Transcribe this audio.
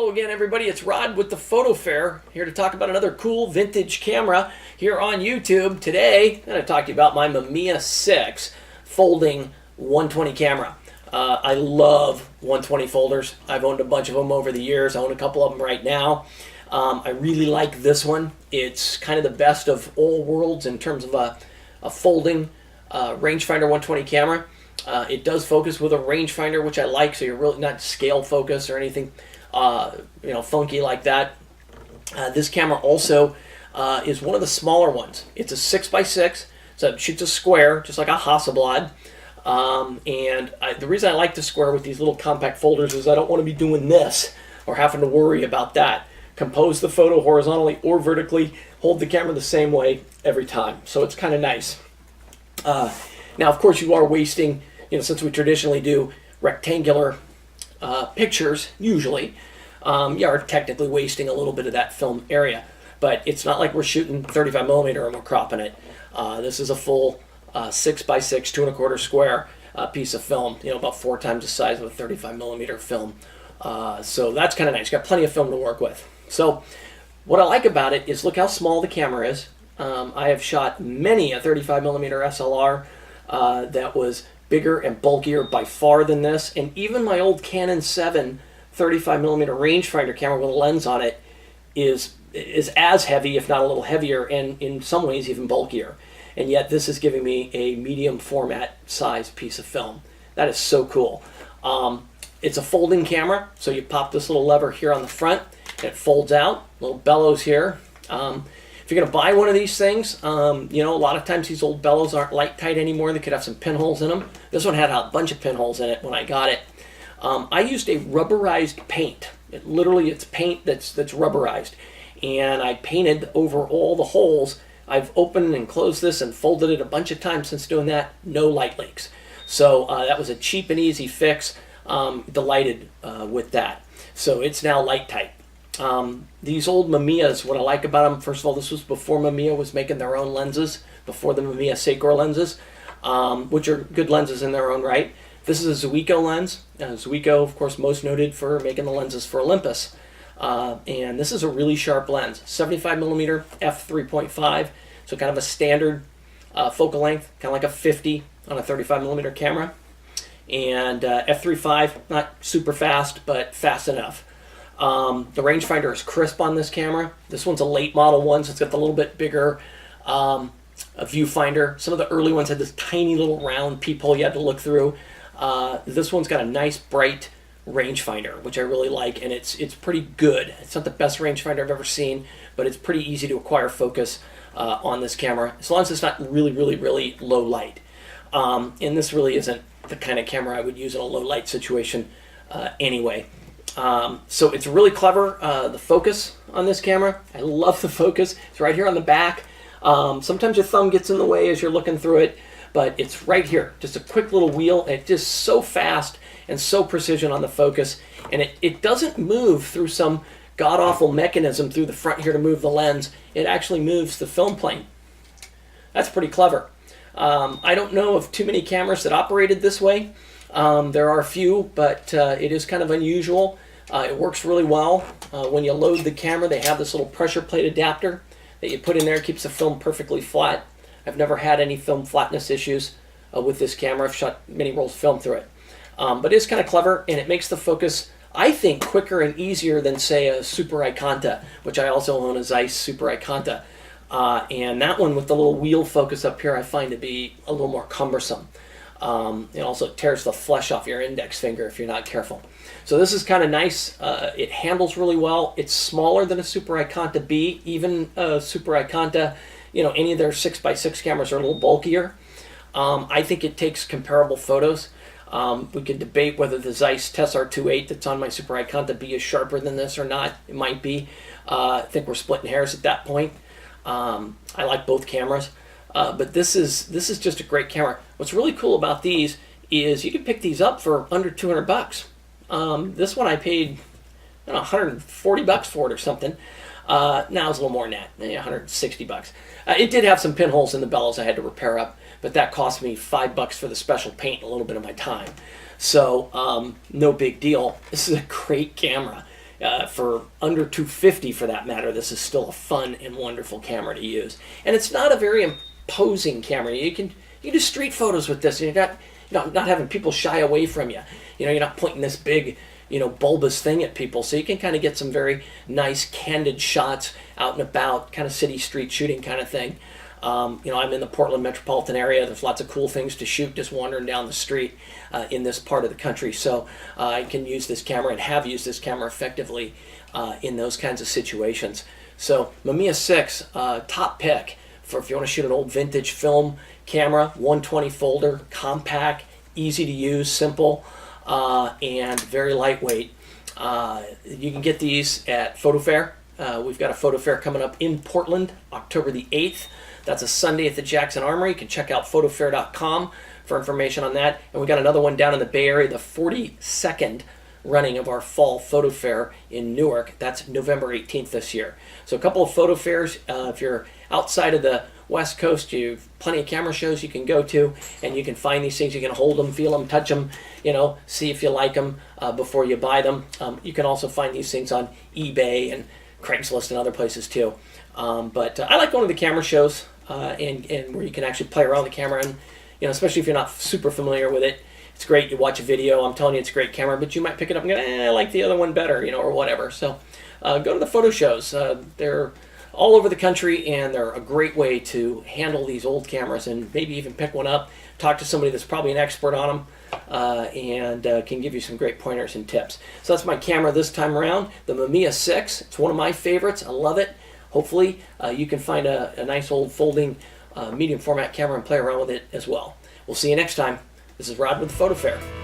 Hello again, everybody. It's Rod with the Photo Fair, here to talk about another cool vintage camera here on YouTube. Today, I'm going to talk to you about my Mamiya 6 folding 120 camera. I love 120 folders. I've owned a bunch of them over the years. I own a couple of them right now. I really like this one. It's kind of the best of all worlds in terms of a folding rangefinder 120 camera. It does focus with a rangefinder, which I like, so you're really not scale focus or anything funky like that. This camera also is one of the smaller ones. It's a 6x6, so it shoots a square, just like a Hasselblad. The reason I like the square with these little compact folders is I don't want to be doing this or having to worry about that. Compose the photo horizontally or vertically, hold the camera the same way every time. So it's kind of nice. Now, of course, you are wasting, since we traditionally do rectangular pictures, usually, you are technically wasting a little bit of that film area. But it's not like we're shooting 35mm and we're cropping it. This is a full 6x6, 2 1/4 square piece of film, about 4 times the size of a 35mm film. So that's kind of nice. Got plenty of film to work with. So what I like about it is look how small the camera is. I have shot many a 35mm SLR that was bigger and bulkier by far than this, and even my old Canon 7 35mm rangefinder camera with a lens on it is as heavy, if not a little heavier, and in some ways even bulkier. And yet this is giving me a medium format size piece of film. That is so cool. It's a folding camera, so you pop this little lever here on the front, and it folds out. Little bellows here. If you're going to buy one of these things, a lot of times these old bellows aren't light tight anymore. They could have some pinholes in them. This one had a bunch of pinholes in it when I got it. I used a rubberized paint. It's paint that's rubberized. And I painted over all the holes. I've opened and closed this and folded it a bunch of times since doing that. No light leaks. So that was a cheap and easy fix. Delighted with that. So it's now light tight. These old Mamiyas, what I like about them, first of all, this was before Mamiya was making their own lenses, before the Mamiya Six lenses, which are good lenses in their own right. This is a Zuiko lens. Zuiko, of course, most noted for making the lenses for Olympus. And this is a really sharp lens, 75mm f3.5, so kind of a standard focal length, kind of like a 50 on a 35mm camera. And f3.5, not super fast, but fast enough. The rangefinder is crisp on this camera. This one's a late model one, so it's got the little bit bigger a viewfinder. Some of the early ones had this tiny little round peephole you had to look through. This one's got a nice bright rangefinder, which I really like, and it's pretty good. It's not the best rangefinder I've ever seen, but it's pretty easy to acquire focus on this camera, as long as it's not really, really, really low light. And this really isn't the kind of camera I would use in a low light situation anyway. So it's really clever, the focus on this camera. I love the focus. It's right here on the back. Sometimes your thumb gets in the way as you're looking through it, but it's right here. Just a quick little wheel. It's just so fast and so precision on the focus. And it doesn't move through some god-awful mechanism through the front here to move the lens. It actually moves the film plane. That's pretty clever. I don't know of too many cameras that operated this way. There are a few, but it is kind of unusual. It works really well. When you load the camera, they have this little pressure plate adapter that you put in there. It keeps the film perfectly flat. I've never had any film flatness issues with this camera. I've shot many rolls of film through it. But it's kind of clever, and it makes the focus, I think, quicker and easier than, say, a Super Iconta, which I also own a Zeiss Super Iconta. And that one with the little wheel focus up here I find to be a little more cumbersome. It also tears the flesh off your index finger if you're not careful. So this is kind of nice. It handles really well. It's smaller than a Super Iconta B. Even a Super Iconta, any of their 6x6 cameras are a little bulkier. I think it takes comparable photos. We could debate whether the Zeiss Tessar 2.8 that's on my Super Iconta B is sharper than this or not. It might be. I think we're splitting hairs at that point. I like both cameras. But this is just a great camera. What's really cool about these is you can pick these up for under 200 bucks. This one I paid 140 bucks for it or something. Now it's a little more than that, 160 bucks. It did have some pinholes in the bellows I had to repair up, but that cost me $5 for the special paint and a little bit of my time. So no big deal. This is a great camera. For under $250 for that matter, this is still a fun and wonderful camera to use. And it's not a very imposing camera. You can do street photos with this, and you're not having people shy away from you. You're not pointing this big, bulbous thing at people. So you can kind of get some very nice candid shots out and about, kind of city street shooting kind of thing. I'm in the Portland metropolitan area. There's lots of cool things to shoot just wandering down the street in this part of the country. So I can use this camera and have used this camera effectively in those kinds of situations. So Mamiya 6, top pick for if you want to shoot an old vintage film camera, 120 folder, compact, easy to use, simple, and very lightweight. You can get these at Photo Fair. We've got a Photo Fair coming up in Portland, October the 8th. That's a Sunday at the Jackson Armory. You can check out photofair.com for information on that. And we got another one down in the Bay Area, the 42nd running of our fall Photo Fair in Newark. That's November 18th this year. So a couple of photo fairs. If you're outside of the West Coast, you've plenty of camera shows you can go to, and you can find these things. You can hold them, feel them, touch them, see if you like them before you buy them. You can also find these things on eBay and Craigslist and other places too. But I like going to the camera shows and where you can actually play around with the camera, and especially if you're not super familiar with it. It's great. You watch a video. I'm telling you, it's a great camera, but you might pick it up and go, I like the other one better, or whatever. So go to the photo shows. They're all over the country, and they're a great way to handle these old cameras and maybe even pick one up, talk to somebody that's probably an expert on them, and can give you some great pointers and tips. So that's my camera this time around, the Mamiya 6. It's one of my favorites. I love it. Hopefully you can find a nice old folding medium format camera and play around with it as well. We'll see you next time. This is Rod with the Photo Fair.